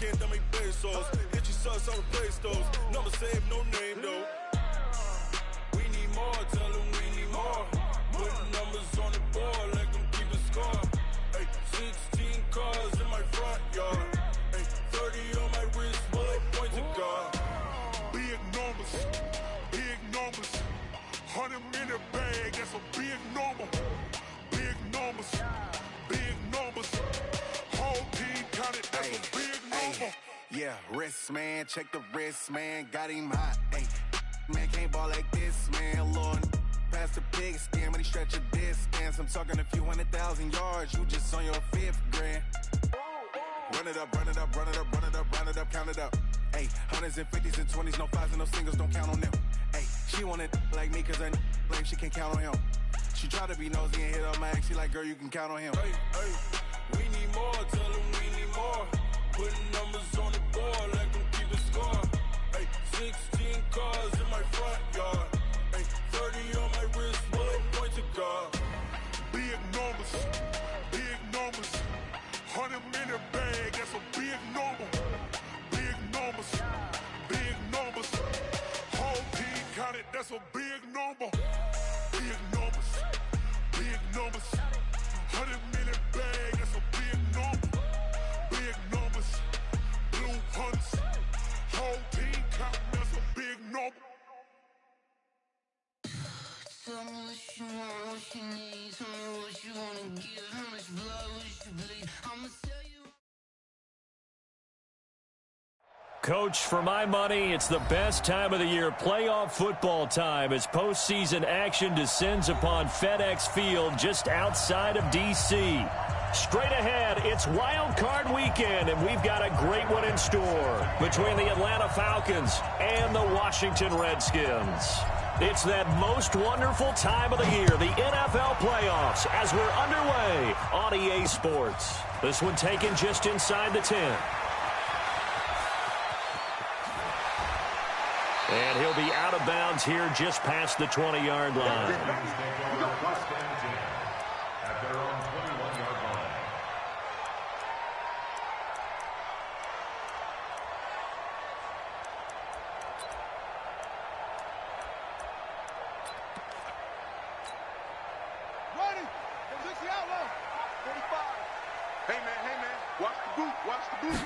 can't dummy pesos. Get your subs, I'll replace those. Number save, no name though. We need more, tell them we need more. Putting numbers on the board, let them keep a score. Ay, 16 cars in my front yard. Ay, 30 on my wrist, bullet point to God. Big numbers, big numbers. 100 in the bag, that's a big number. Big numbers, big numbers. Whole team counted, that's a big number. Yeah, wrist, man, check the wrist, man. Got him hot, ayy. Man, can't ball like this, man. Lord, past the pig skin when he stretch a distance. I'm talking a few 100,000 yards. You just on your 5th grand. Run it up, run it up, run it up, run it up, run it up, count it up. Ayy, 100s and 50s and 20s, no 5s and no singles, don't count on them. Ayy, she want it like me cause her lame, she can't count on him. She try to be nosy and hit up my ex, she like, girl, you can count on him. Hey, hey, we need more, tell them we need more. Putting numbers on the board, let them keep a score. Ay, 16 cars in my front yard. Ay, 30 on my wrist, bullet point to God. Big numbers, big numbers. 100 in the bag, that's a big number. Big numbers, big numbers. Whole team counted, that's a big number. Big numbers, big numbers. 100 in the bag, that's a big number. Big numbers, blue hunts. Whole team counting, that's a big number. Tell me what you want, what you need. Tell me what you wanna give. How much blood would you bleed? I'ma tell you. Coach, for my money, it's the best time of the year, playoff football time, as postseason action descends upon FedEx Field just outside of D.C. Straight ahead, it's Wild Card Weekend, and we've got a great one in store between the Atlanta Falcons and the Washington Redskins. It's that most wonderful time of the year, the NFL playoffs, as we're underway on EA Sports. This one taken just inside the 10. And he'll be out of bounds here just past the 20-yard line. At their own 21-yard line. Ready? Position outlaw. 45. Hey, man, watch the boot, watch the boot.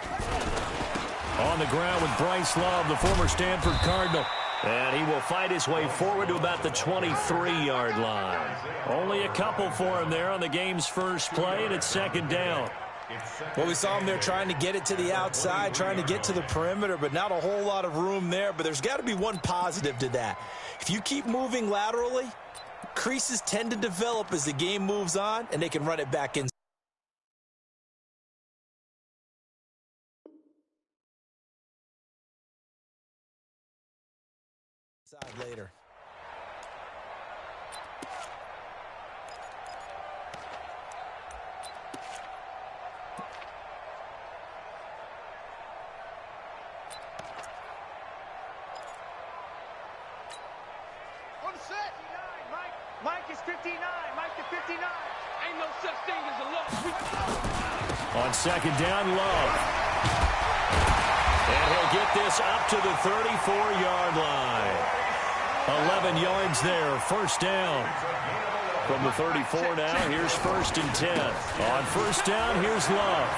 On the ground with Bryce Love, the former Stanford Cardinal. And he will fight his way forward to about the 23-yard line. Only a couple for him there on the game's first play, and it's second down. Well, we saw him there trying to get it to the outside, trying to get to the perimeter, but not a whole lot of room there. But there's got to be one positive to that. If you keep moving laterally, creases tend to develop as the game moves on, and they can run it back in. Later. On the set. Mike is 59. Mike is 59. Ain't no such thing as a loss. On second down, Love. And he'll get this up to the 34-yard line. 11 yards there, first down. From the 34 now, here's first and 10. On first down, here's Love.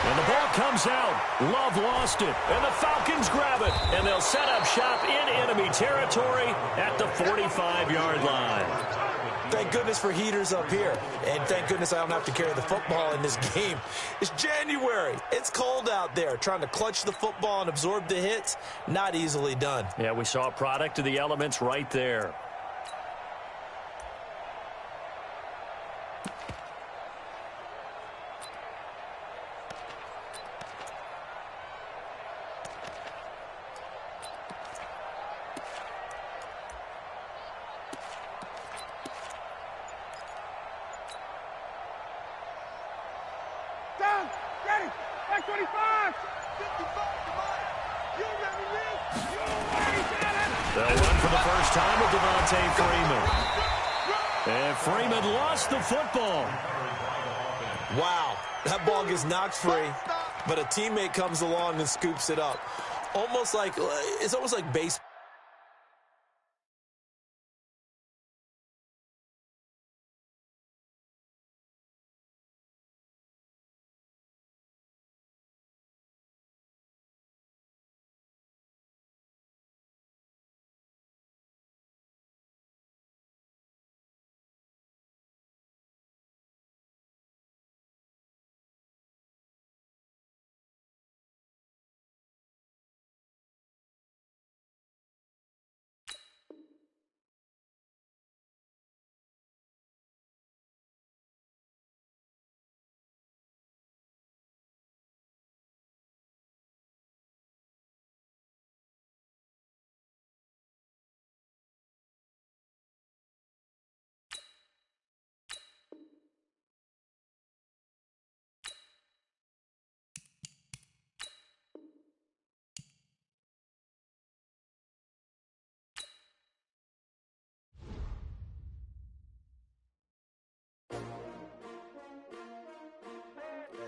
And the ball comes out. Love lost it, and the Falcons grab it. And they'll set up shop in enemy territory at the 45-yard line. Thank goodness for heaters up here. And thank goodness I don't have to carry the football in this game. It's January. It's cold out there. Trying to clutch the football and absorb the hits, not easily done. Yeah, we saw a product of the elements right there. They'll run for the first time with Devontae Freeman. And Freeman lost the football. Wow, that ball gets knocked free. but a teammate comes along and scoops it up. It's almost like baseball.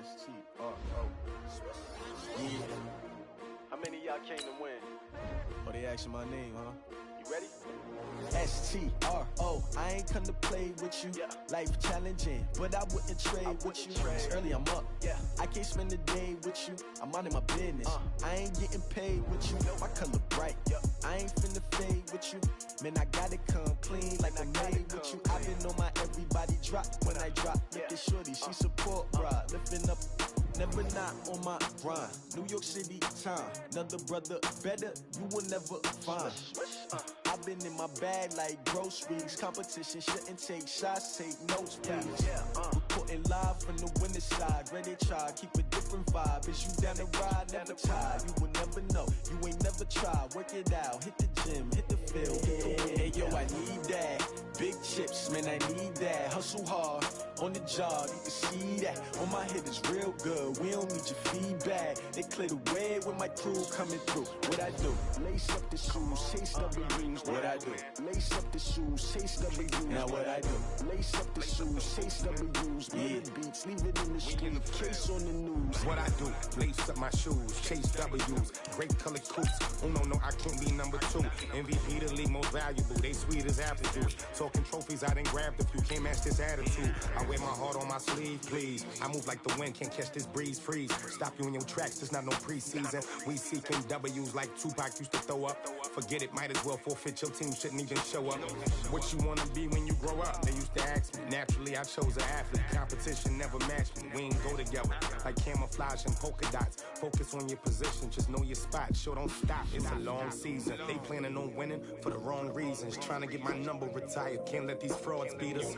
S-T-R-O. Yeah. How many of y'all came to win? Oh, they asking my name, huh? You ready? S-T-R-O. I ain't come to play with you. Yeah. Life challenging, but I wouldn't trade with you. It's early, I'm up. Yeah. I can't spend the day with you. I'm minding my business. I ain't getting paid with you. My color bright. I ain't finna fade with you. Man, I gotta come clean like I'm made with you. I've been on my everybody drop when I drop. Look at shorty, she support, bruh. Lifting up, never not on my grind. New York City time, another brother better, you will never find. I've been in my bag like groceries. Competition shouldn't take shots, take notes, please. Reporting live from the winning side. Ready to try, keep a different vibe. Is you down the ride, never tired. You will never know, you ain't never tried. Work it out, hit the gym, hit the field. Hey yo, I need that. Big chips, man, I need that. Hustle hard, on the job, you can see that. On my head is real good, we don't need your feedback. They clear the way with my crew coming through. What I do? Lace up the shoes, chase W's. What I do? Lace up the shoes, chase W's. Now what I do? Lace up the shoes, chase W's. Yeah, beats, leave it in the street, case on the news. What I do? Lace up my shoes, chase W's. Great colored coops. Oh no, I can't be number 2. MVP the league most valuable. They sweet as apple juice. Talking trophies, I done grabbed a few. Can't match this attitude. I wear my heart on my sleeve, please. I move like the wind, can't catch this breeze, freeze. Stop you in your tracks, there's not no preseason. We seeking W's like Tupac used to throw up. Forget it, might as well forfeit. Your team shouldn't even show up. What you wanna be when you grow up? They used to ask me. Naturally, I chose an athlete. Competition never matched me. We ain't go together like camouflage and polka dots. Focus on your position, just know your spot. Sure, don't stop. It's a long season. They planning on winning for the wrong reasons. Trying to get my number retired. Can't let these frauds beat us.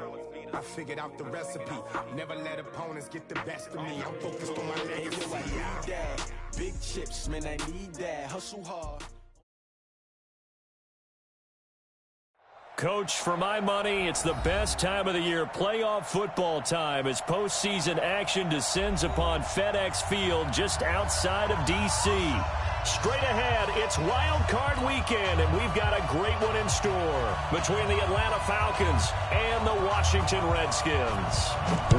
I figured out the recipe. Never let opponents get the best of me. I'm focused on my legacy. I need that. Big chips, man, I need that. Hustle hard. Coach, for my money, it's the best time of the year, playoff football time, as postseason action descends upon FedEx Field just outside of D.C. Straight ahead, it's Wild Card Weekend, and we've got a great one in store between the Atlanta Falcons and the Washington Redskins.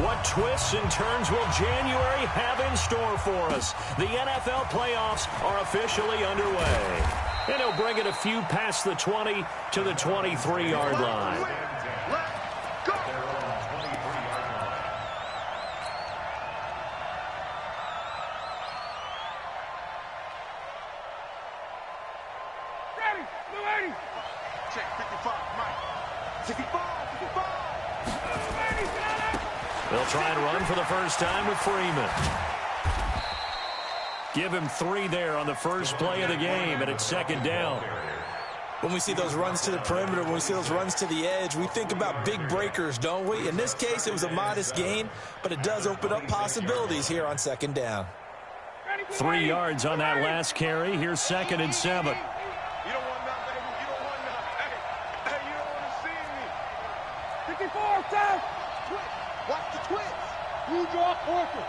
What twists and turns will January have in store for us? The NFL playoffs are officially underway. And he'll bring it a few past the 20 to the 23-yard line. Check 55, Mike. 55. They'll try and run for the first time with Freeman. Give him 3 there on the first play of the game, and it's second down. When we see those runs to the perimeter, when we see those runs to the edge, we think about big breakers, don't we? In this case, it was a modest gain, but it does open up possibilities here on second down. 3 yards on that last carry. Here's 2nd and 7. You don't want nothing, baby. You don't want nothing. Hey, you don't want to see me. 54, Seth. Twitch. Watch the twitch. You draw quarter.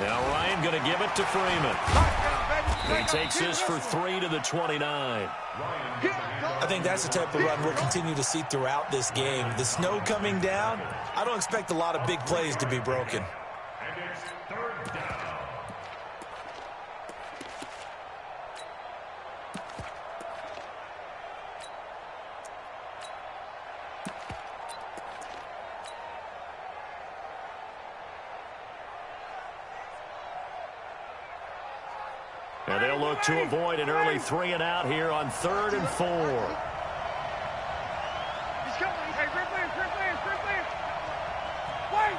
Now Ryan going to give it to Freeman. He takes this for 3 to the 29. I think that's the type of run we'll continue to see throughout this game. The snow coming down, I don't expect a lot of big plays to be broken. third down. And they'll look to avoid an early 3 and out here on 3rd and 4. He's coming. Hey, quick play. Wait.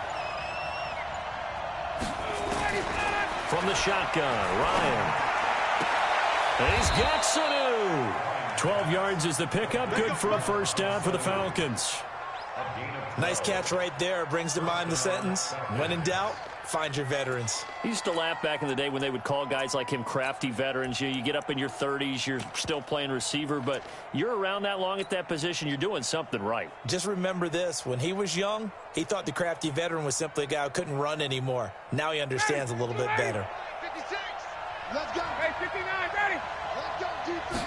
From the shotgun, Ryan. And he's got Sanu. 12 yards is the pickup. Good for a first down for the Falcons. Nice catch right there. Brings to mind the sentence, when in doubt, find your veterans. He used to laugh back in the day when they would call guys like him crafty veterans. You get up in your 30s, you're still playing receiver, but you're around that long at that position, you're doing something right. Just remember this. When he was young, he thought the crafty veteran was simply a guy who couldn't run anymore. Now he understands a little bit better. 56. Let's go. Hey, 59, ready. Let's go, defense.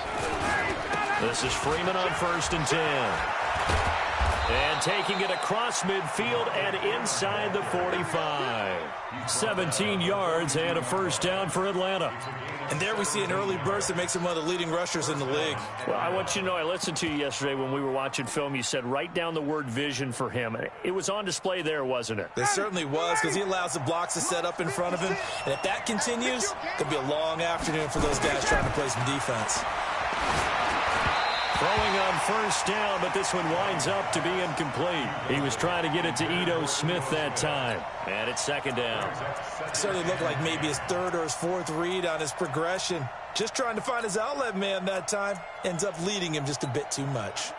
This is Freeman on 1st and 10. And taking it across midfield and inside the 45. 17 yards and a first down for Atlanta. And there we see an early burst that makes him one of the leading rushers in the league. Well, I want you to know, I listened to you yesterday when we were watching film. You said write down the word vision for him. It was on display there, wasn't it? It certainly was, because he allows the blocks to set up in front of him. And if that continues, it'll be a long afternoon for those guys trying to play some defense. Throwing on first down, but this one winds up to be incomplete. He was trying to get it to Ito Smith that time. And it's 2nd down. It certainly looked like maybe his 3rd or his 4th read on his progression. Just trying to find his outlet man that time. Ends up leading him just a bit too much.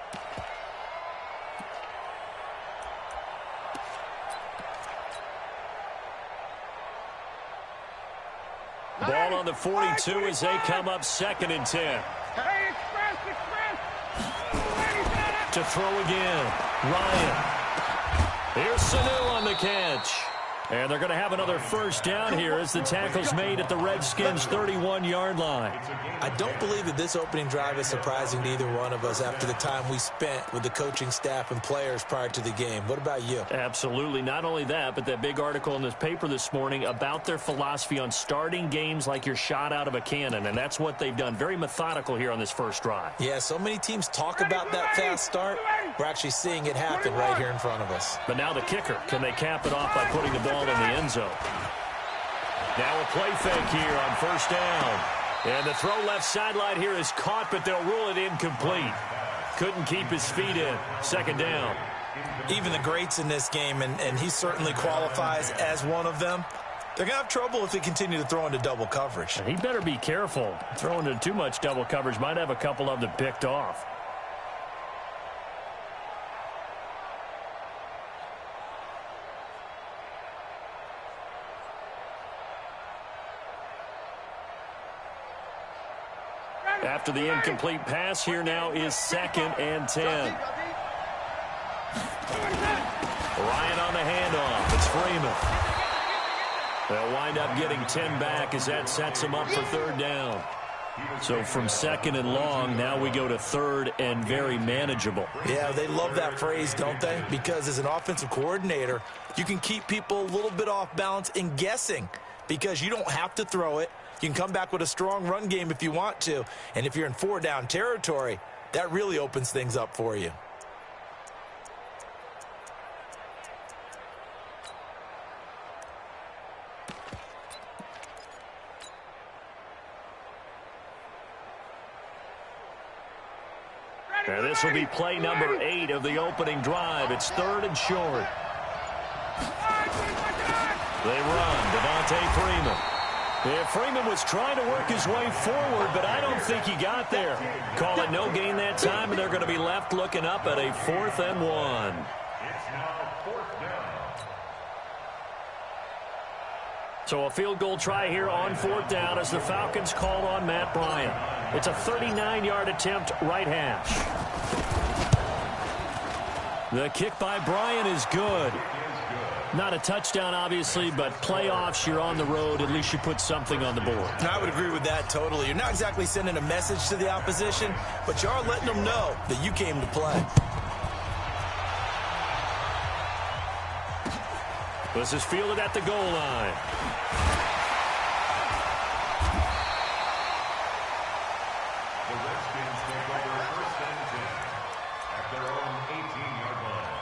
Ball on the 42 as they come up 2nd and 10. Hey, express. To throw again, Ryan. Here's Sanu on the catch. And they're going to have another first down here as the tackle's made at the Redskins' 31-yard line. I don't believe that this opening drive is surprising to either one of us after the time we spent with the coaching staff and players prior to the game. What about you? Absolutely. Not only that, but that big article in this paper this morning about their philosophy on starting games like you're shot out of a cannon, and that's what they've done. Very methodical here on this first drive. Yeah, so many teams talk about that fast start. We're actually seeing it happen right here in front of us. But now the kicker. Can they cap it off by putting the ball in the end zone? Now a play fake here on first down. And the throw left sideline here is caught, but they'll rule it incomplete. Couldn't keep his feet in. 2nd down. Even the greats in this game, and he certainly qualifies as one of them, they're going to have trouble if they continue to throw into double coverage. And he better be careful. Throwing into too much double coverage might have a couple of them picked off. After the incomplete pass, here now is 2nd and 10. Ryan on the handoff. It's Freeman. They'll wind up getting 10 back as that sets them up for 3rd down. So from 2nd and long, now we go to 3rd and very manageable. Yeah, they love that phrase, don't they? Because as an offensive coordinator, you can keep people a little bit off balance and guessing because you don't have to throw it. You can come back with a strong run game if you want to. And if you're in 4-down territory, that really opens things up for you. Now this will be play number 8 of the opening drive. It's 3rd and short. They run. Devontae Freeman. Yeah, Freeman was trying to work his way forward, but I don't think he got there. Call it no gain that time, and they're going to be left looking up at a 4th and 1. It's now 4th down. So a field goal try here on 4th down as the Falcons call on Matt Bryant. It's a 39-yard attempt, right hash. The kick by Bryant is good. Not a touchdown, obviously, but playoffs, you're on the road. At least you put something on the board. I would agree with that totally. You're not exactly sending a message to the opposition, but you are letting them know that you came to play. This is fielded at the goal line. The Redskins take over first and 10 at their own 18-yard line.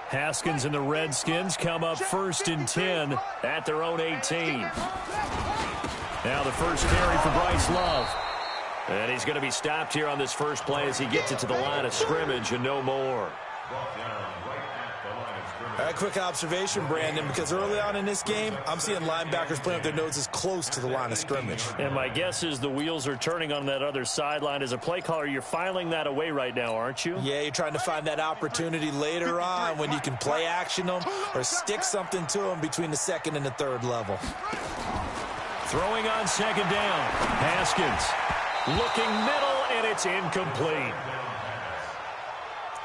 Haskins and the Redskins come up first and 10 at their own 18. Now the first carry for Bryce Love. And he's going to be stopped here on this first play as he gets it to the line of scrimmage and no more. Brought down right at the line of scrimmage. A quick observation, Brandon, because early on in this game, I'm seeing linebackers playing with their noses close to the line of scrimmage. And my guess is the wheels are turning on that other sideline. As a play caller, you're filing that away right now, aren't you? Yeah, you're trying to find that opportunity later on when you can play action them or stick something to them between the second and the third level. Throwing on second down. Haskins looking middle, and it's incomplete.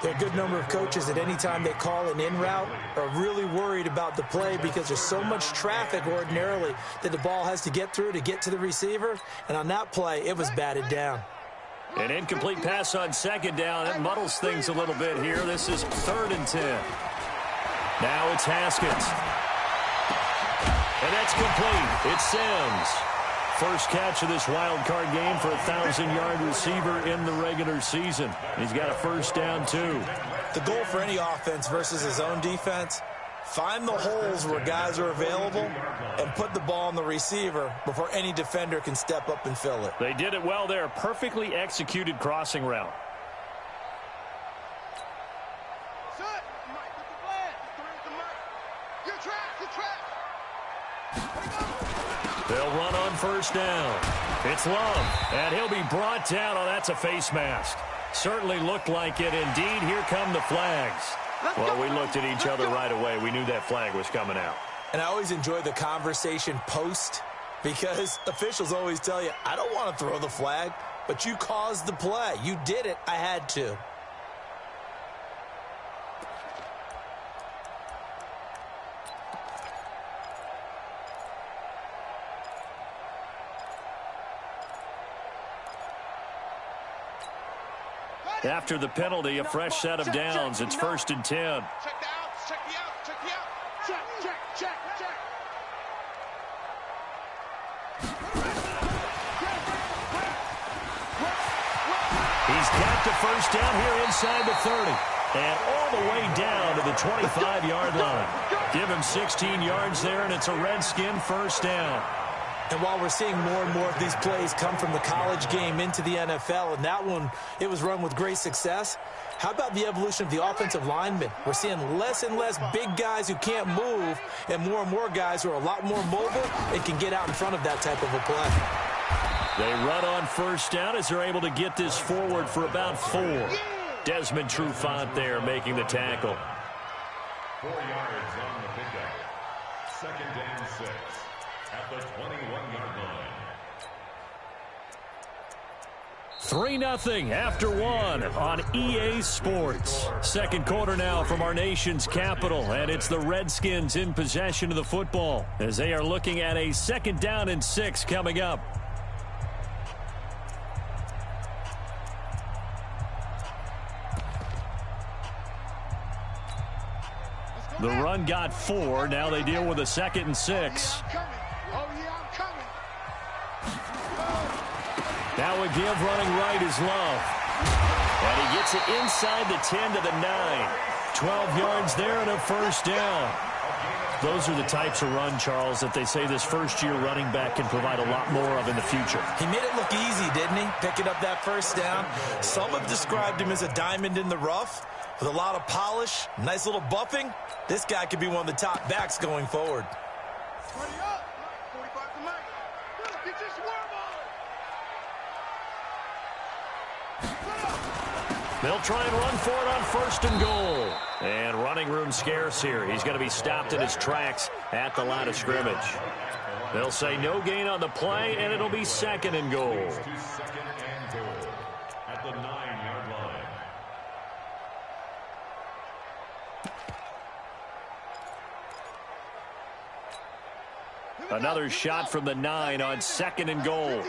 There are a good number of coaches at any time they call an in route are really worried about the play because there's so much traffic ordinarily that the ball has to get through to get to the receiver. And on that play, it was batted down. An incomplete pass on second down. That muddles things a little bit here. This is 3rd and 10. Now it's Haskins. And that's complete. It's Sims. First catch of this wild card game for a 1,000-yard receiver in the regular season. He's got a first down, too. The goal for any offense versus his own defense, find the holes where guys are available and put the ball on the receiver before any defender can step up and fill it. They did it well there. Perfectly executed crossing route. They'll run on first down. It's Love, and he'll be brought down. Oh, that's a face mask. Certainly looked like it. Indeed, here come the flags. Well, we looked at each other right away. We knew that flag was coming out. And I always enjoy the conversation post because officials always tell you, I don't want to throw the flag, but you caused the play. You did it. I had to. After the penalty, a fresh set of downs. It's 1st and 10. Check the outs, check the outs, check the outs. Check. He's got the first down here inside the 30. And all the way down to the 25-yard line. Give him 16 yards there, and it's a Redskin first down. And while we're seeing more and more of these plays come from the college game into the NFL, and that one, it was run with great success, how about the evolution of the offensive linemen? We're seeing less and less big guys who can't move and more guys who are a lot more mobile and can get out in front of that type of a play. They run on first down as they're able to get this forward for about 4. Desmond Trufant there making the tackle. 4 yards on the pickup. 2nd and 6 at the 21-yard line. 3-0 after 1 on EA Sports. Second quarter now from our nation's capital, and it's the Redskins in possession of the football as they are looking at a 2nd down and 6 coming up. The run got 4. Now they deal with a 2nd and 6. Now a give running right is Love. And he gets it inside the 10 to the 9. 12 yards there and a first down. Those are the types of run, Charles, that they say this first-year running back can provide a lot more of in the future. He made it look easy, didn't he? Picking up that first down. Some have described him as a diamond in the rough with a lot of polish, nice little buffing. This guy could be one of the top backs going forward. They'll try and run for it on 1st and goal. And running room scarce here. He's going to be stopped in his tracks at the line of scrimmage. They'll say no gain on the play, and it'll be 2nd and goal. 2nd and goal at the 9-yard line. Another shot from the 9 on 2nd and goal.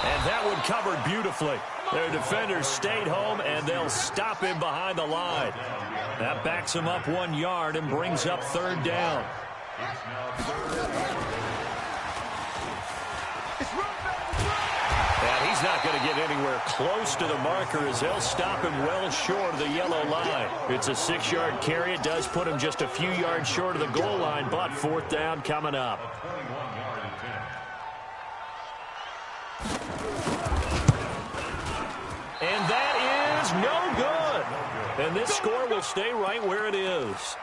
And that one covered beautifully. Their defenders stayed home, and they'll stop him behind the line. That backs him up 1 yard and brings up 3rd down. And he's not going to get anywhere close to the marker as they'll stop him well short of the yellow line. It's a 6-yard carry. It does put him just a few yards short of the goal line, but 4th down coming up. And that is no good. And this score will stay right where it is.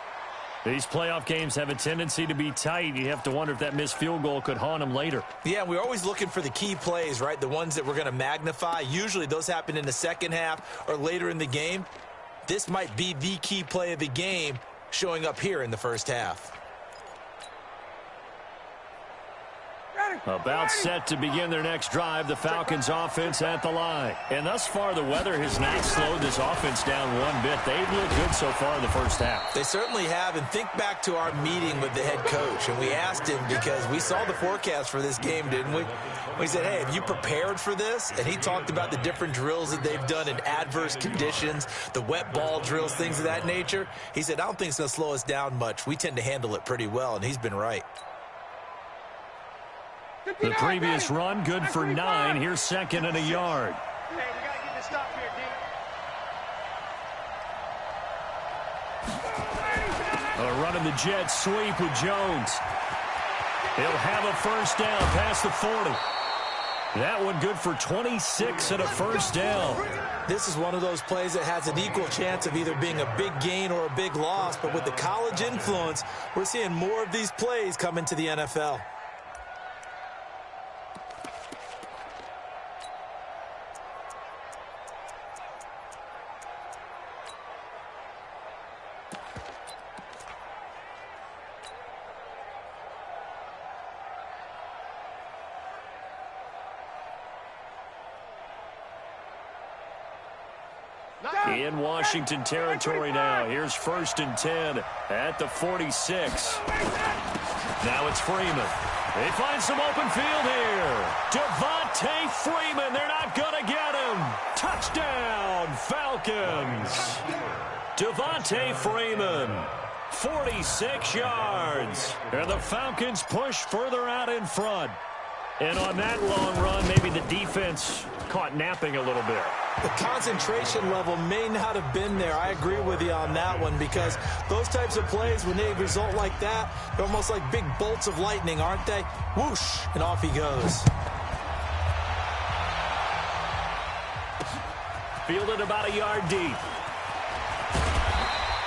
These playoff games have a tendency to be tight. You have to wonder if that missed field goal could haunt them later. Yeah, we're always looking for the key plays, right? The ones that we're going to magnify. Usually those happen in the second half or later in the game. This might be the key play of the game showing up here in the first half. About set to begin their next drive, the Falcons offense at the line. And thus far, the weather has not slowed this offense down one bit. They've looked good so far in the first half. They certainly have. And think back to our meeting with the head coach. And we asked him, because we saw the forecast for this game, didn't we? We said, hey, have you prepared for this? And he talked about the different drills that they've done in adverse conditions, the wet ball drills, things of that nature. He said, I don't think it's going to slow us down much. We tend to handle it pretty well, and he's been right. The previous run, good for 9. Here's 2nd and a yard. Hey, we got to get this stop here, D. Running the jet sweep with Jones. He'll have a first down past the 40. That one good for 26 and a first down. This is one of those plays that has an equal chance of either being a big gain or a big loss. But with the college influence, we're seeing more of these plays come into the NFL. In Washington territory now. Here's 1st and 10 at the 46. Now it's Freeman. They find some open field here. Devontae Freeman. They're not going to get him. Touchdown, Falcons. Devontae Freeman. 46 yards. And the Falcons push further out in front. And on that long run, maybe the defense caught napping a little bit. The concentration level may not have been there. I agree with you on that one, because those types of plays, when they result like that, they're almost like big bolts of lightning, aren't they? Whoosh, and off he goes. Fielded about a yard deep.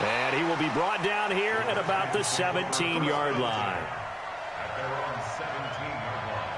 And he will be brought down here at about the 17-yard line. At their own 17-yard line.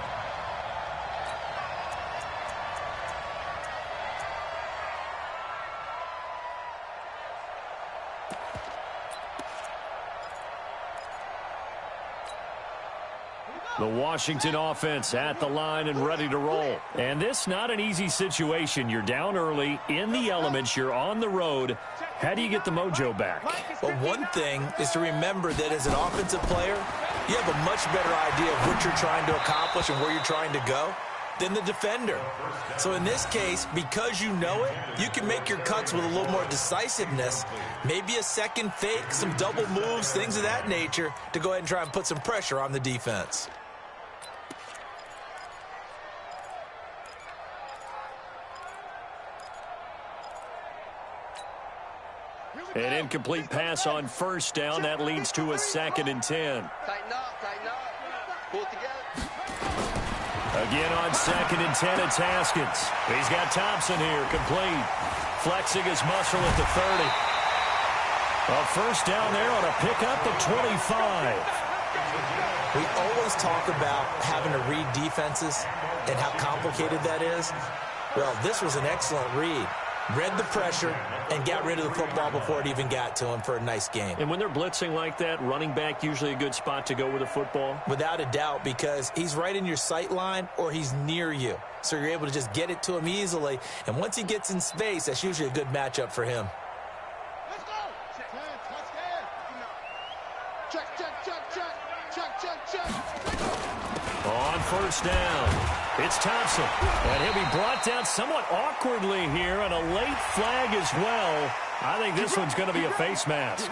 The Washington offense at the line and ready to roll. And this not an easy situation. You're down early, in the elements, you're on the road. How do you get the mojo back? Well, one thing is to remember that as an offensive player, you have a much better idea of what you're trying to accomplish and where you're trying to go than the defender. So in this case, because you know it, you can make your cuts with a little more decisiveness, maybe a second fake, some double moves, things of that nature, to go ahead and try and put some pressure on the defense. An incomplete pass on 1st down. That leads to a 2nd and 10. Tighten up, pull it together. Again on 2nd and 10, it's Haskins. He's got Thompson here, complete. Flexing his muscle at the 30. A first down there on a pickup of 25. We always talk about having to read defenses and how complicated that is. Well, this was an excellent read. Read the pressure and got rid of the football before it even got to him for a nice game. And when they're blitzing like that, running back usually a good spot to go with the football? Without a doubt, because he's right in your sight line or he's near you. So you're able to just get it to him easily. And once he gets in space, that's usually a good matchup for him. Let's go. Check. On first down, it's Thompson. And he'll be brought down somewhat awkwardly here, and a late flag as well. I think this one's going to be a face mask.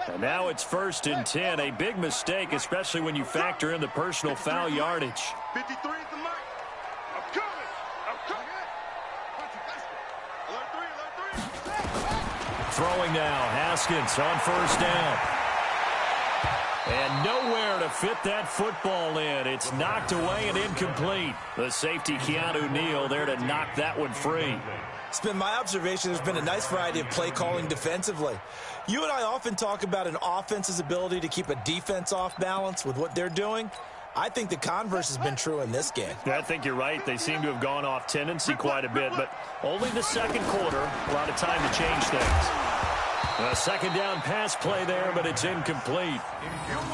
And now it's 1st and 10. A big mistake, especially when you factor in the personal foul yardage. 53 is the mark. I'm coming. I'm coming. Throwing now, Haskins on first down. And nowhere to fit that football in. It's knocked away and incomplete. The safety, Keanu Neal, there to knock that one free. It's been my observation there's been a nice variety of play calling defensively. You and I often talk about an offense's ability to keep a defense off balance with what they're doing. I think the converse has been true in this game. I think you're right. They seem to have gone off tendency quite a bit, but only the second quarter. A lot of time to change things. A second down pass play there, but it's incomplete.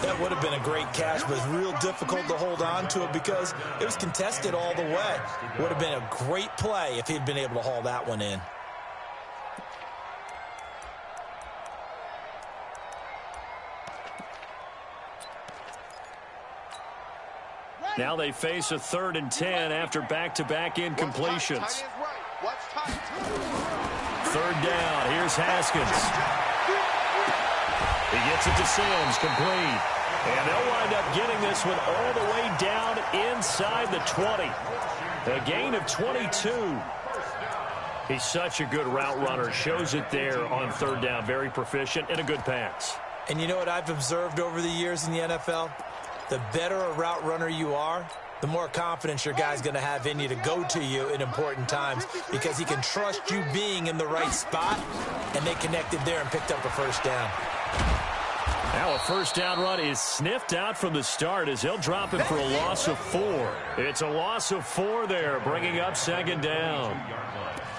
That would have been a great catch, but it's real difficult to hold on to it because it was contested all the way. Would have been a great play if he'd been able to haul that one in. Now they face a 3rd and 10 after back-to-back incompletions. 3rd down. Here's Haskins. He gets it to Sims, complete. And they'll wind up getting this one all the way down inside the 20. A gain of 22. He's such a good route runner. Shows it there on 3rd down. Very proficient and a good pass. And you know what I've observed over the years in the NFL? The better a route runner you are, the more confidence your guy's going to have in you to go to you in important times because he can trust you being in the right spot, and they connected there and picked up a first down. Now a first down run is sniffed out from the start as they'll drop it for a loss of 4. It's a loss of 4 there, bringing up 2nd down.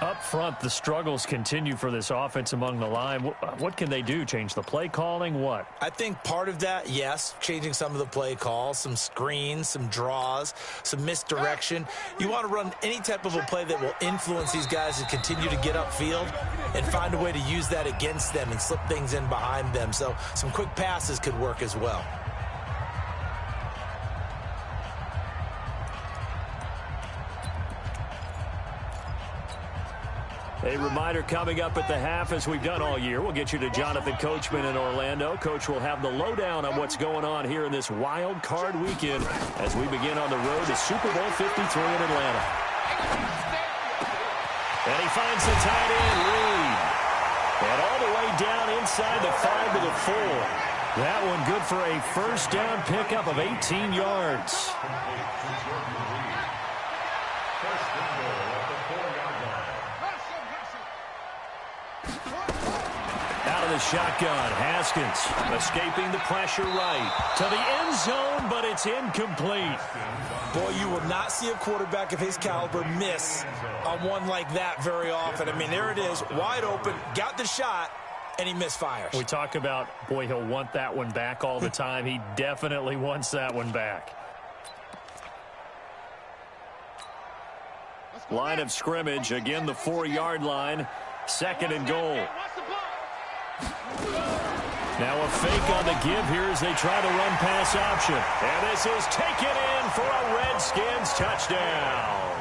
Up front, the struggles continue for this offense among the line. What can they do? Change the play calling? What? I think part of that, yes, changing some of the play calls, some screens, some draws, some misdirection. You want to run any type of a play that will influence these guys to continue to get upfield and find a way to use that against them and slip things in behind them. So some quick passes could work as well. A reminder coming up at the half, as we've done all year. We'll get you to Jonathan Coachman in Orlando. Coach will have the lowdown on what's going on here in this wild card weekend as we begin on the road to Super Bowl 53 in Atlanta. And he finds the tight end, Reed. And all the way down inside the 5 to the 4. That one good for a first down pickup of 18 yards. The shotgun, Haskins escaping the pressure right to the end zone, but it's incomplete. Boy, you will not see a quarterback of his caliber miss on one like that very often. I mean, there it is, wide open, got the shot, and he misfires. We talk about, boy, he'll want that one back all the time. He definitely wants that one back. Line of scrimmage, again the 4-yard line, 2nd and goal. Now a fake on the give here as they try to run pass option. And this is taken in for a Redskins touchdown.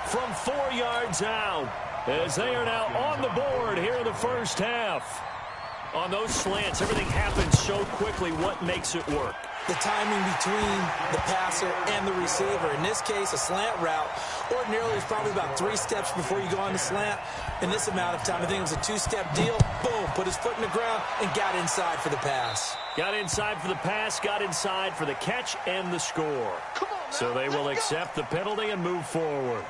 From 4 yards out as they are now on the board here in the first half. On those slants, everything happens so quickly. What makes it work? The timing between the passer and the receiver. In this case, a slant route. Ordinarily, it's probably about 3 steps before you go on the slant. In this amount of time, I think it was a 2-step deal. Boom, put his foot in the ground and got inside for the pass. Got inside for the pass, got inside for the catch and the score. So they will accept the penalty and move forward.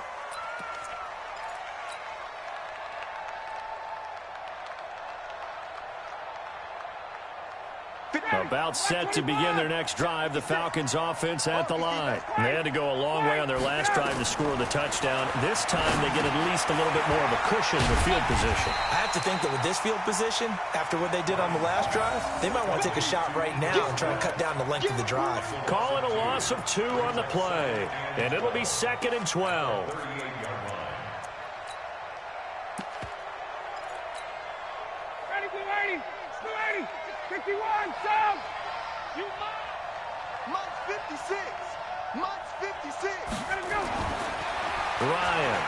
About set to begin their next drive, the Falcons offense at the line. They had to go a long way on their last drive to score the touchdown. This time they get at least a little bit more of a cushion in the field position. I have to think that with this field position, after what they did on the last drive, they might want to take a shot right now and try to cut down the length of the drive. Call it a loss of 2 on the play, and it'll be 2nd and 12. Ready, blue 80, blue 80, 51, Sam. You Mike's 56. Mike's 56. Ready to go. Ryan.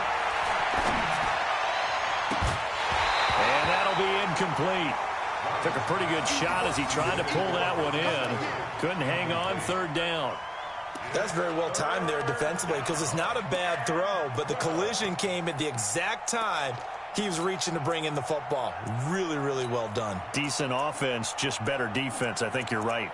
And that'll be incomplete. Took a pretty good shot as he tried to pull that one in. Couldn't hang on, 3rd down. That's very well timed there defensively because it's not a bad throw, but the collision came at the exact time he was reaching to bring in the football. Really, really well done. Decent offense, just better defense. I think you're right.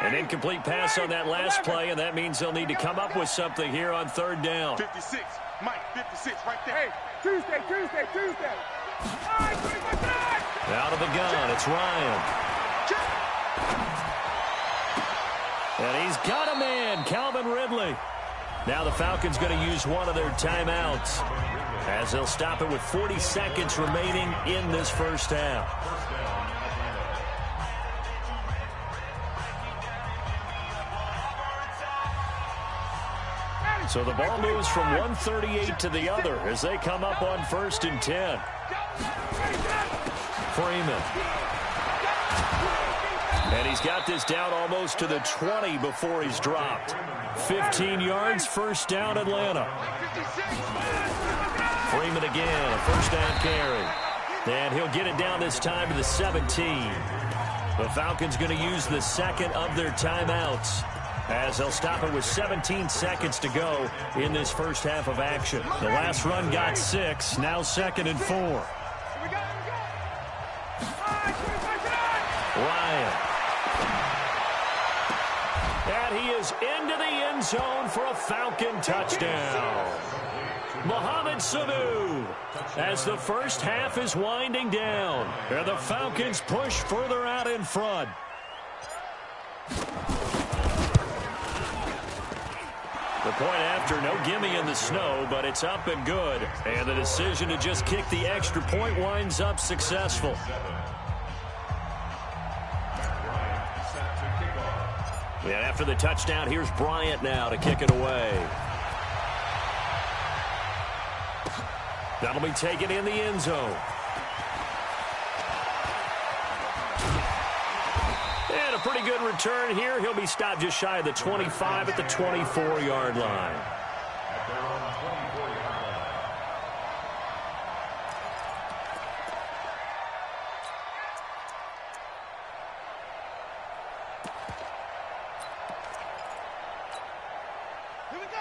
An incomplete pass on that last play, and that means they'll need to come up with something here on 3rd down. 56. Mike, 56 right there. Hey, Tuesday. All right, 25 time. Out of the gun, it's Ryan. And he's got a man, Calvin Ridley. Now the Falcons going to use one of their timeouts as they'll stop it with 40 seconds remaining in this first half. So the ball moves from 138 to the other as they come up on 1st and 10. Freeman. And he's got this down almost to the 20 before he's dropped. 15 yards, 1st down, Atlanta. Freeman again, a 1st down carry. And he'll get it down this time to the 17. The Falcons going to use the 2nd of their timeouts as they'll stop it with 17 seconds to go in this first half of action. The last run got 6, now 2nd and 4. Ryan. And he is into the end zone for a Falcon touchdown. Mohamed Sanu as the first half is winding down. And the Falcons push further out in front. The point after, no gimme in the snow, but it's up and good. And the decision to just kick the extra point winds up successful. And after the touchdown, here's Bryant now to kick it away. That'll be taken in the end zone. And a pretty good return here. He'll be stopped just shy of the 25 at the 24-yard line.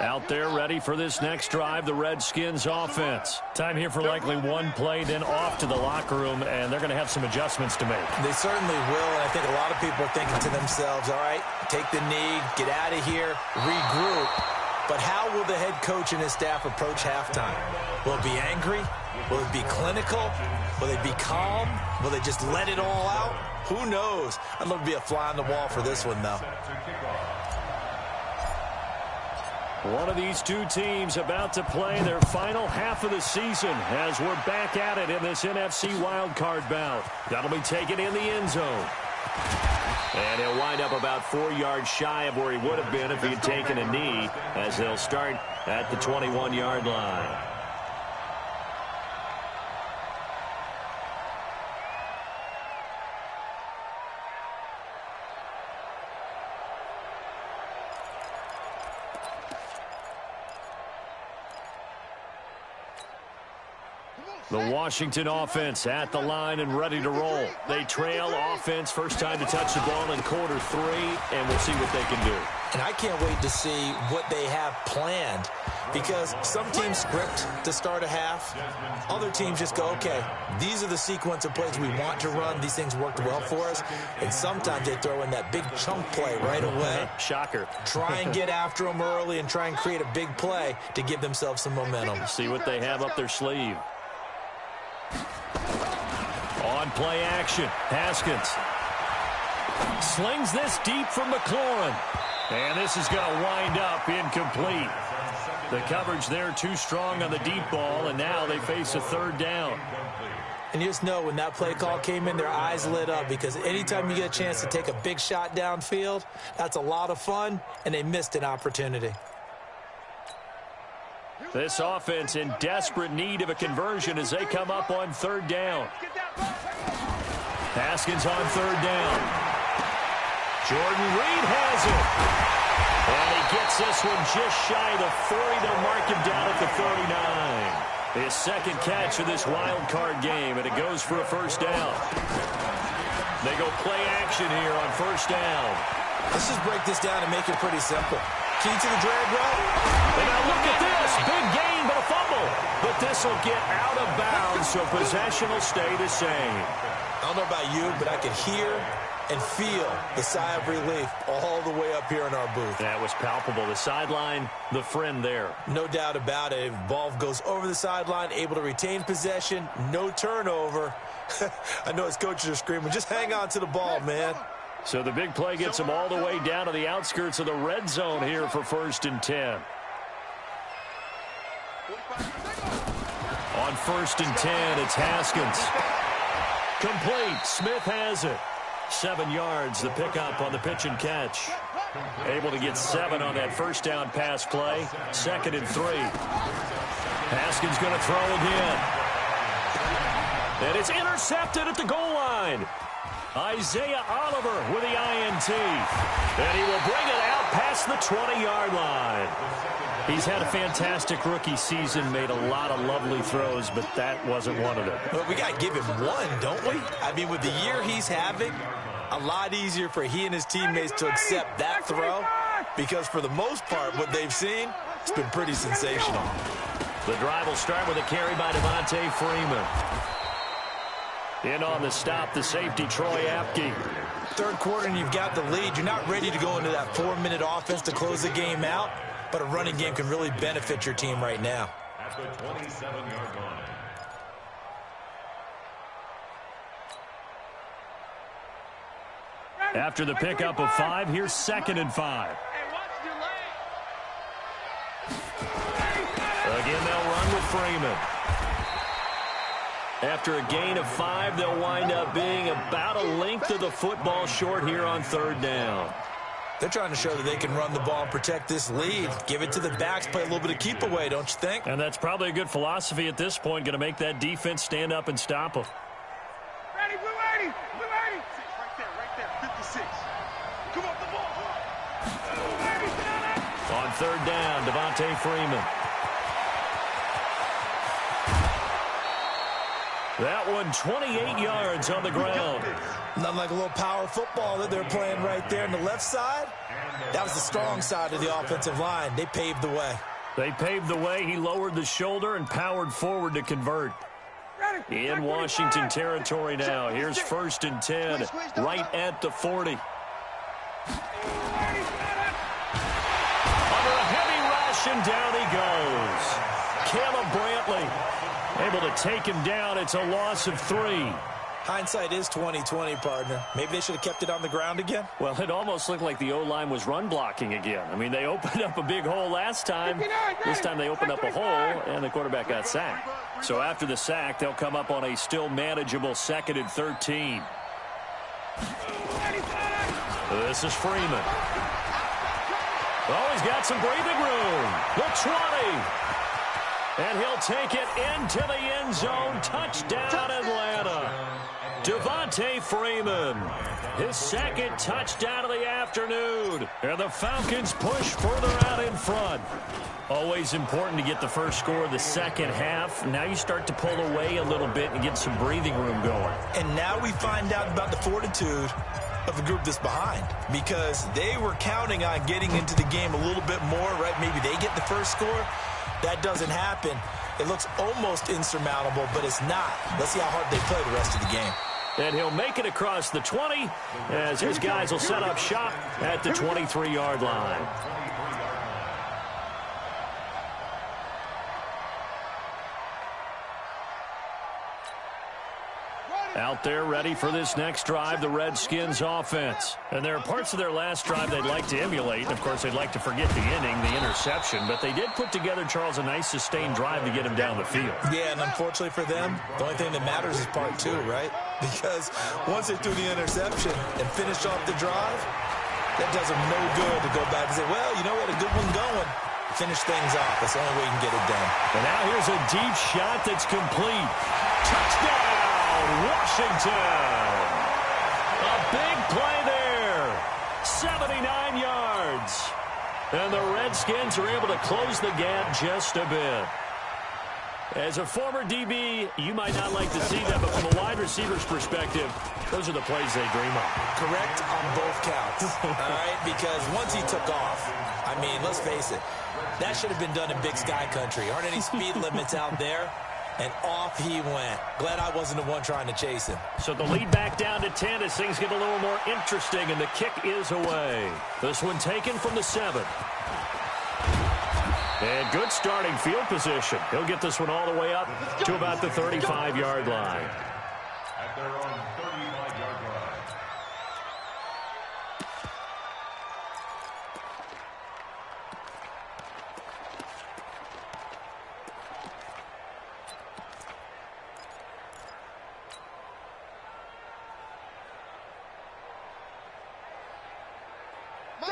Out there ready for this next drive, the Redskins offense. Time here for likely one play, then off to the locker room, and they're going to have some adjustments to make. They certainly will, and I think a lot of people are thinking to themselves, all right, take the knee, get out of here, regroup. But how will the head coach and his staff approach halftime? Will it be angry? Will it be clinical? Will they be calm? Will they just let it all out? Who knows? I'd love to be a fly on the wall for this one, though. One of these two teams about to play their final half of the season as we're back at it in this NFC wildcard bout. That'll be taken in the end zone. And he'll wind up about 4 yards shy of where he would have been if he had taken a knee as they'll start at the 21-yard line. The Washington offense at the line and ready to roll. They trail offense, first time to touch the ball in quarter 3, and we'll see what they can do. And I can't wait to see what they have planned, because some teams script to start a half. Other teams just go, okay, these are the sequence of plays we want to run. These things worked well for us. And sometimes they throw in that big chunk play right away. Shocker. Try and get after them early and try and create a big play to give themselves some momentum. See what they have up their sleeve. On play action, Haskins slings this deep from McLaurin. And this is going to wind up incomplete. The coverage there too strong on the deep ball, and now they face a third down. And you just know when that play call came in, their eyes lit up, because anytime you get a chance to take a big shot downfield, that's a lot of fun, and they missed an opportunity. This offense in desperate need of a conversion as they come up on third down. Haskins on third down. Jordan Reed has it. And he gets this one just shy of the 40. They'll mark him down at the 39. His second catch of this wild card game, and it goes for a first down. They go play action here on first down. Let's just break this down and make it pretty simple. Key to the drag route. And now look at this. Big gain, but a fumble. But this will get out of bounds, so possession will stay the same. I don't know about you, but I could hear and feel the sigh of relief all the way up here in our booth. That was palpable. The sideline, the friend there. No doubt about it. Ball goes over the sideline, able to retain possession, no turnover. I know his coaches are screaming, just hang on to the ball, man. So the big play gets him all the way down to the outskirts of the red zone here for 1st and 10. On 1st and 10, it's Haskins. Complete. Smith has it. 7 yards, the pickup on the pitch and catch. Able to get 7 on that first down pass play. 2nd and 3. Haskins going to throw again. And it's intercepted at the goal line. Isaiah Oliver with the INT. And he will bring it out past the 20-yard line. He's had a fantastic rookie season, made a lot of lovely throws, but that wasn't one of them. Well, we got to give him one, don't we? I mean, with the year he's having, a lot easier for he and his teammates to accept that throw, because for the most part, what they've seen, it's been pretty sensational. The drive will start with a carry by Devontae Freeman. In on the stop, the safety, Troy Apke. Third quarter, and you've got the lead. You're not ready to go into that 4-minute offense to close the game out, but a running game can really benefit your team right now. At the 27-yard line. After the pickup of 5, here's 2nd and 5. Again, they'll run with Freeman. After a gain of 5, they'll wind up being about a length of the football short here on 3rd down. They're trying to show that they can run the ball and protect this lead. Give it to the backs, play a little bit of keep away, don't you think? And that's probably a good philosophy at this point, going to make that defense stand up and stop them. Ready, blue 80, blue 80. Right there, 56. Come on, the ball. On 3rd down, Devontae Freeman. That one 28 yards on the ground. Nothing like a little power football that they're playing right there on the left side. That was the strong side of the offensive line. They paved the way. They paved the way. He lowered the shoulder and powered forward to convert. In Washington territory now. Here's 1st and 10, right at the 40. Under a heavy rush, and down he goes. Caleb Brantley able to take him down. It's a loss of 3. Hindsight is 20/20, partner. Maybe they should have kept it on the ground again. Well, it almost looked like the O-line was run blocking again. I mean, they opened up a big hole last time. This time they opened up a hole, and the quarterback got sacked. So after the sack, they'll come up on a still manageable 2nd and 13. This is Freeman. Oh, he's got some breathing room. The 20. And he'll take it into the end zone. Touchdown, Atlanta. Devontae Freeman, his second touchdown of the afternoon. And the Falcons push further out in front. Always important to get the first score of the second half. Now you start to pull away a little bit and get some breathing room going. And now we find out about the fortitude of the group that's behind, because they were counting on getting into the game a little bit more, right? Maybe they get the first score. That doesn't happen. It looks almost insurmountable, but it's not. Let's see how hard they play the rest of the game. And he'll make it across the 20 as his guys will set up shop at the 23-yard line. Out there ready for this next drive, the Redskins offense. And there are parts of their last drive they'd like to emulate. And of course, they'd like to forget the inning, the interception. But they did put together, Charles, a nice sustained drive to get him down the field. Yeah, and unfortunately for them, the only thing that matters is part two, right? Because once they threw the interception and finished off the drive, that does them no good to go back and say, well, you know what, a good one going. Finish things off. That's the only way you can get it done. And now here's a deep shot that's complete. Touchdown! Washington. A big play there. 79 yards. And the Redskins are able to close the gap just a bit. As a former DB, you might not like to see that, but from a wide receiver's perspective, those are the plays they dream of. Correct on both counts. All right? Because once he took off, I mean, let's face it, that should have been done in Big Sky Country. Aren't any speed limits out there? And off he went. Glad I wasn't the one trying to chase him. So the lead back down to 10 as things get a little more interesting, and the kick is away. This one taken from the 7. And good starting field position. He'll get this one all the way up to about the 35-yard line. At their own 35-yard line.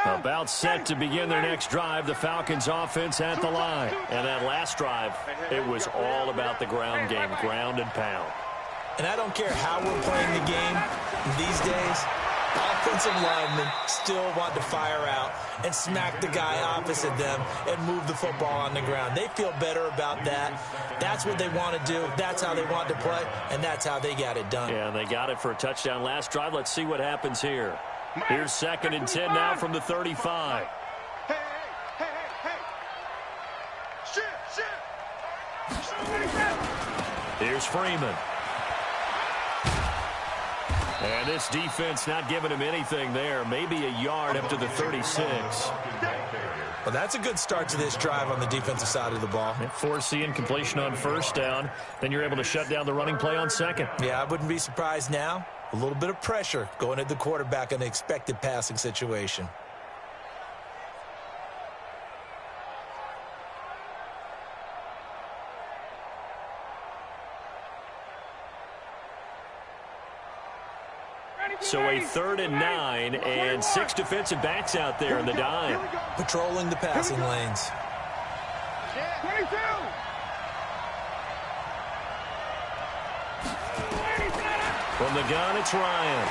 About set to begin their next drive, the Falcons offense at the line. And that last drive, it was all about the ground game, ground and pound. And I don't care how we're playing the game these days, offensive linemen still want to fire out and smack the guy opposite them and move the football on the ground. They feel better about that. That's what they want to do. That's how they want to play, and that's how they got it done. Yeah, and they got it for a touchdown last drive. Let's see what happens here. Here's 2nd and 10 now from the 35. Hey. Here's Freeman. And this defense not giving him anything there. Maybe a yard up to the 36. Well, that's a good start to this drive on the defensive side of the ball. Forcing completion on first down. Then you're able to shut down the running play on second. Yeah, I wouldn't be surprised now. A little bit of pressure going at the quarterback in an expected passing situation. So a 3rd and 9 and 6 defensive backs out there in the dime. Patrolling the passing lanes. 22. From the gun, it's Ryan.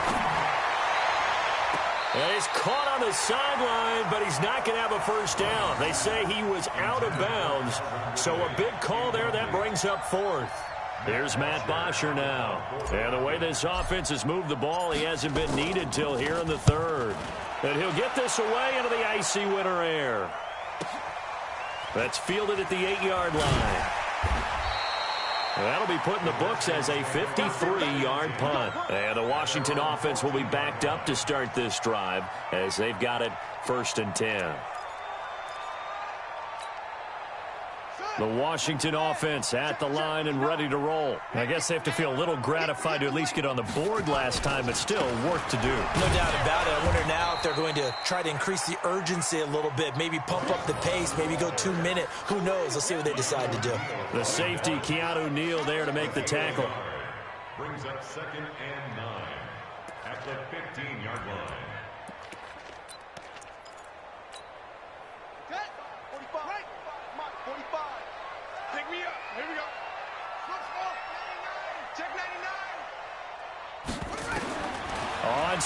And he's caught on the sideline, but he's not going to have a first down. They say he was out of bounds. So a big call there, that brings up 4th. Here's Matt Bosher now. And the way this offense has moved the ball, he hasn't been needed till here in the 3rd. And he'll get this away into the icy winter air. That's fielded at the 8-yard line. That'll be put in the books as a 53-yard punt. And the Washington offense will be backed up to start this drive as they've got it 1st and 10. The Washington offense at the line and ready to roll. I guess they have to feel a little gratified to at least get on the board last time, but still work to do. No doubt about it. I wonder now if they're going to try to increase the urgency a little bit, maybe pump up the pace, maybe go 2-minute. Who knows? Let's see what they decide to do. The safety, Keanu Neal, there to make the tackle. Brings up 2nd and 9 at the 15-yard line. 45. Right. 45. Pick me up. Here we go. Check 99.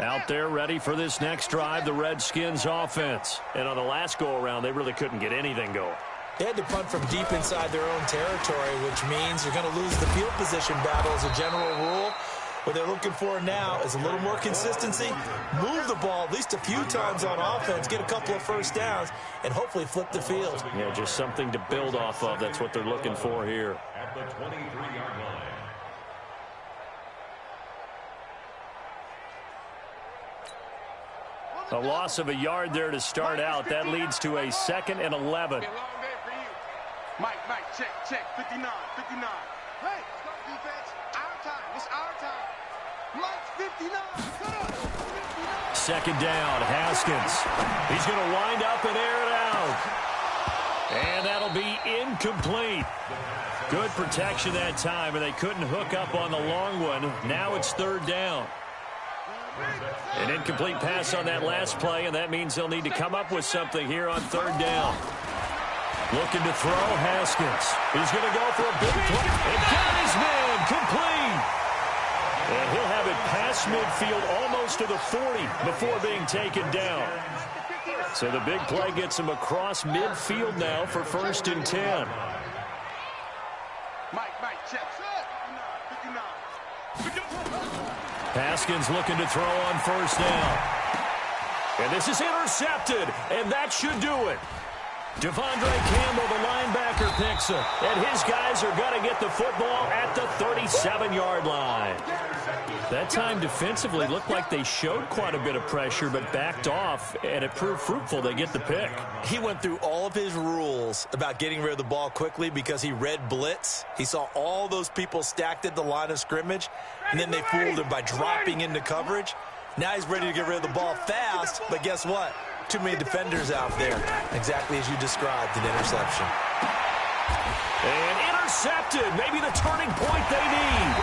Out there ready for this next drive, the Redskins offense. And on the last go-around, they really couldn't get anything going. They had to punt from deep inside their own territory, which means you're going to lose the field position battle as a general rule. What they're looking for now is a little more consistency, move the ball at least a few times on offense, get a couple of first downs, and hopefully flip the field. Yeah, just something to build off of. That's what they're looking for here. At the 23-yard line. A loss of a yard there to start out. That leads to a 2nd and 11. Mike, check, 59. Hey, defense, our time, it's our time. Mike, 59, come on, 59. 2nd down, Haskins. He's going to wind up and air it out. And that'll be incomplete. Good protection that time, and they couldn't hook up on the long one. Now it's 3rd down. An incomplete pass on that last play, and that means they'll need to come up with something here on 3rd down. Looking to throw, Haskins. He's going to go for a big play. And got his man complete. And he'll have it past midfield almost to the 40 before being taken down. So the big play gets him across midfield now for 1st and 10. Mike, check. 59. Haskins looking to throw on 1st down. And this is intercepted, and that should do it. Devondre Campbell, the linebacker, picks him. And his guys are going to get the football at the 37-yard line. That time defensively looked like they showed quite a bit of pressure but backed off, and it proved fruitful. They get the pick. He went through all of his rules about getting rid of the ball quickly because he read blitz. He saw all those people stacked at the line of scrimmage, and then they fooled him by dropping into coverage. Now he's ready to get rid of the ball fast, but guess what? Too many defenders out there. Exactly as you described, an interception. And intercepted. Maybe the turning point they need.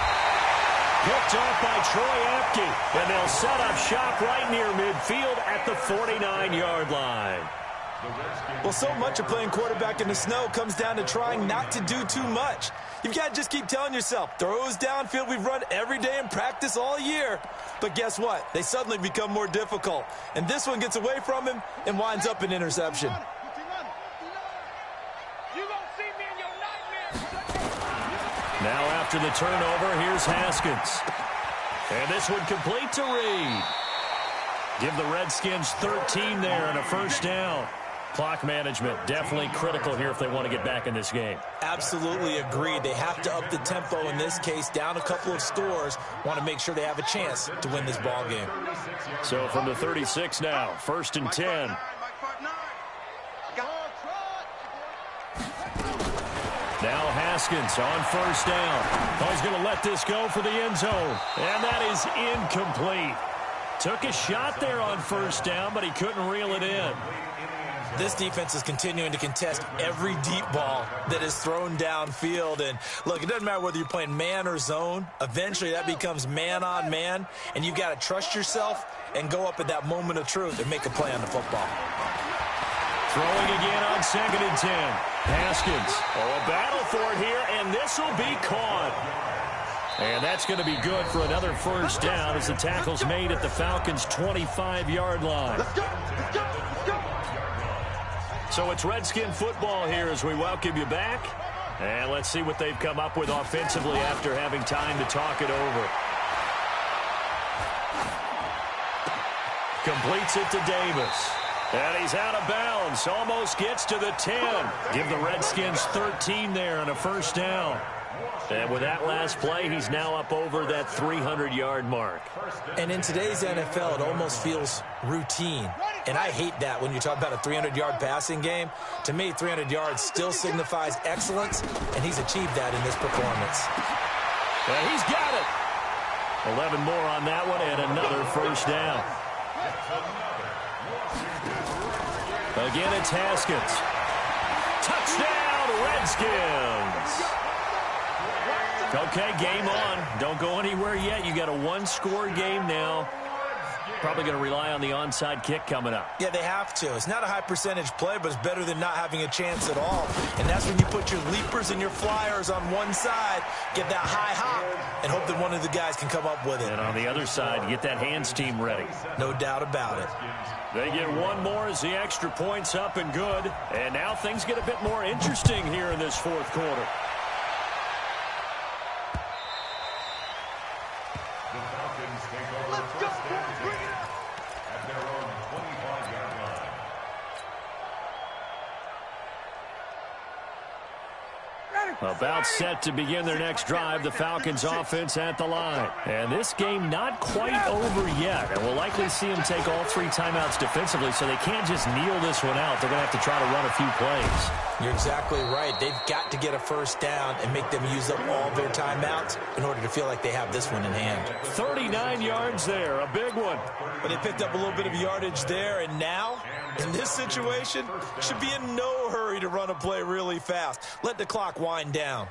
Picked off by Troy Apke. And they'll set up shop right near midfield at the 49-yard line. Well, so much of playing quarterback in the snow comes down to trying not to do too much. You've got to just keep telling yourself, throws downfield we've run every day in practice all year. But guess what? They suddenly become more difficult. And this one gets away from him and winds up an interception. Now after the turnover, here's Haskins. And this one complete to Reed. Give the Redskins 13 there and a 1st down. Clock management definitely critical here if they want to get back in this game. Absolutely agreed. They have to up the tempo in this case, down a couple of scores. Want to make sure they have a chance to win this ball game. So from the 36 now, 1st and 10. Now Haskins on 1st down. Oh, he's going to let this go for the end zone. And that is incomplete. Took a shot there on 1st down, but he couldn't reel it in. This defense is continuing to contest every deep ball that is thrown downfield. And look, it doesn't matter whether you're playing man or zone. Eventually that becomes man on man, and you've got to trust yourself and go up at that moment of truth and make a play on the football. Throwing again on 2nd and 10. Haskins. Oh, a battle for it here, and this will be caught. And that's going to be good for another 1st down as the tackle's made at the Falcons' 25-yard line. Let's go. So it's Redskin football here as we welcome you back. And let's see what they've come up with offensively after having time to talk it over. Completes it to Davis. And he's out of bounds. Almost gets to the 10. Give the Redskins 13 there and a 1st down. And with that last play, he's now up over that 300-yard mark. And in today's NFL, it almost feels routine. And I hate that when you talk about a 300-yard passing game. To me, 300 yards still signifies excellence, and he's achieved that in this performance. And he's got it. 11 more on that one and another 1st down. Again, it's Haskins. Touchdown, Redskins. Okay, game on. Don't go anywhere yet. You got a 1-score game now. Probably going to rely on the onside kick coming up. Yeah, they have to. It's not a high percentage play, but it's better than not having a chance at all. And that's when you put your leapers and your flyers on one side, get that high hop, and hope that one of the guys can come up with it. And on the other side, get that hands team ready. No doubt about it. They get one more as the extra point's up and good. And now things get a bit more interesting here in this fourth quarter. About set to begin their next drive, the Falcons offense at the line. And this game not quite over yet. And we'll likely see them take all 3 timeouts defensively, so they can't just kneel this one out. They're going to have to try to run a few plays. You're exactly right. They've got to get a first down and make them use up all their timeouts in order to feel like they have this one in hand. 39 yards there, a big one. But they picked up a little bit of yardage there, and now, in this situation, should be in no hurry to run a play really fast. Let the clock wind down.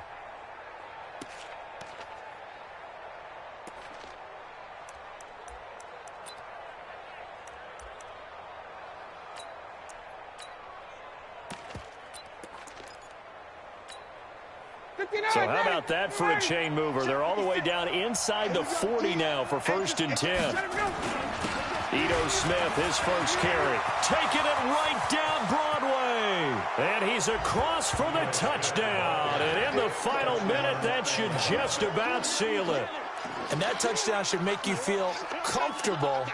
So how about that for a chain mover? They're all the way down inside the 40 now for 1st and 10. Ito Smith, his first carry. Taking it right down Broadway. And he's across for the touchdown. And in the final minute, that should just about seal it. And that touchdown should make you feel comfortable.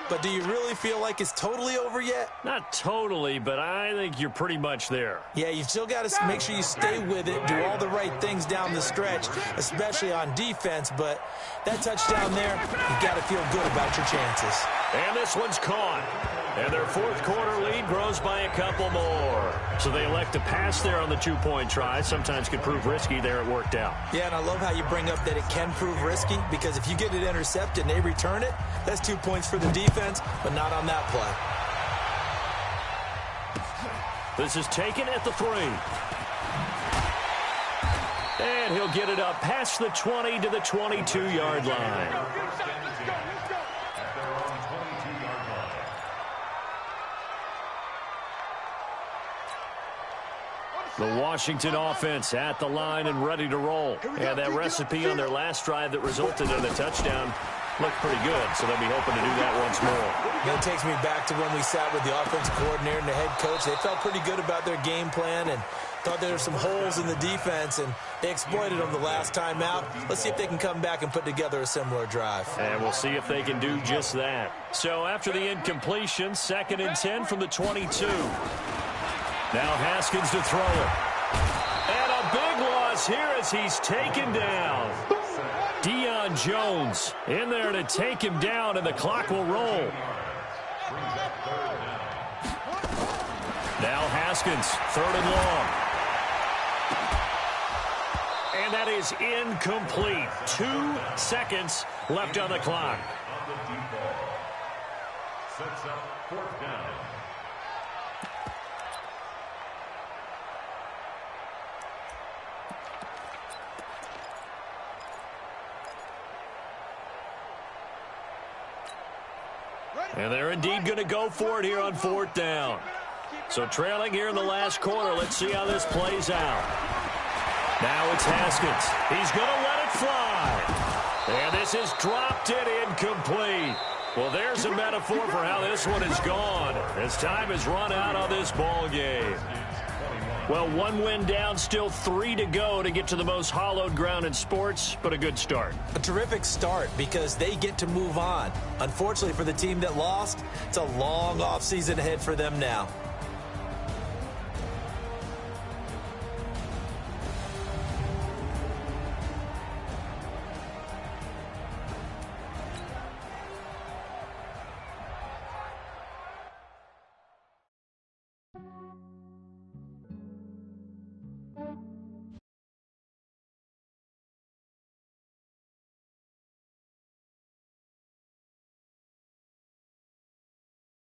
But do you really feel like it's totally over yet? Not totally, but I think you're pretty much there. Yeah, you've still got to make sure you stay with it, do all the right things down the stretch, especially on defense. But that touchdown there, you got to feel good about your chances. And this one's caught. And their fourth quarter lead grows by a couple more. So they elect to pass there on the 2-point try. Sometimes could prove risky. There it worked out. Yeah, and I love how you bring up that it can prove risky, because if you get it intercepted and they return it, that's 2 points for the defense, but not on that play. This is taken at the 3. And he'll get it up past the 20 to the 22-yard line. The Washington offense at the line and ready to roll. And that recipe on their last drive that resulted in a touchdown looked pretty good, so they'll be hoping to do that once more. That takes me back to when we sat with the offensive coordinator and the head coach. They felt pretty good about their game plan and thought there were some holes in the defense, and they exploited them the last time out. Let's see if they can come back and put together a similar drive. And we'll see if they can do just that. So after the incompletion, 2nd and 10 from the 22. Now Haskins to throw it. And a big loss here as he's taken down. Deion Jones in there to take him down, and the clock will roll. Now Haskins, 3rd and long. And that is incomplete. 2 seconds left on the clock. Sets up 4th down. And they're indeed going to go for it here on 4th down. So trailing here in the last quarter. Let's see how this plays out. Now it's Haskins. He's going to let it fly. And this is dropped it incomplete. Well, there's a metaphor for how this one is gone as time has run out on this ball game. Well, 1 win down, still 3 to go to get to the most hallowed ground in sports, but a good start. A terrific start because they get to move on. Unfortunately for the team that lost, it's a long offseason ahead for them now.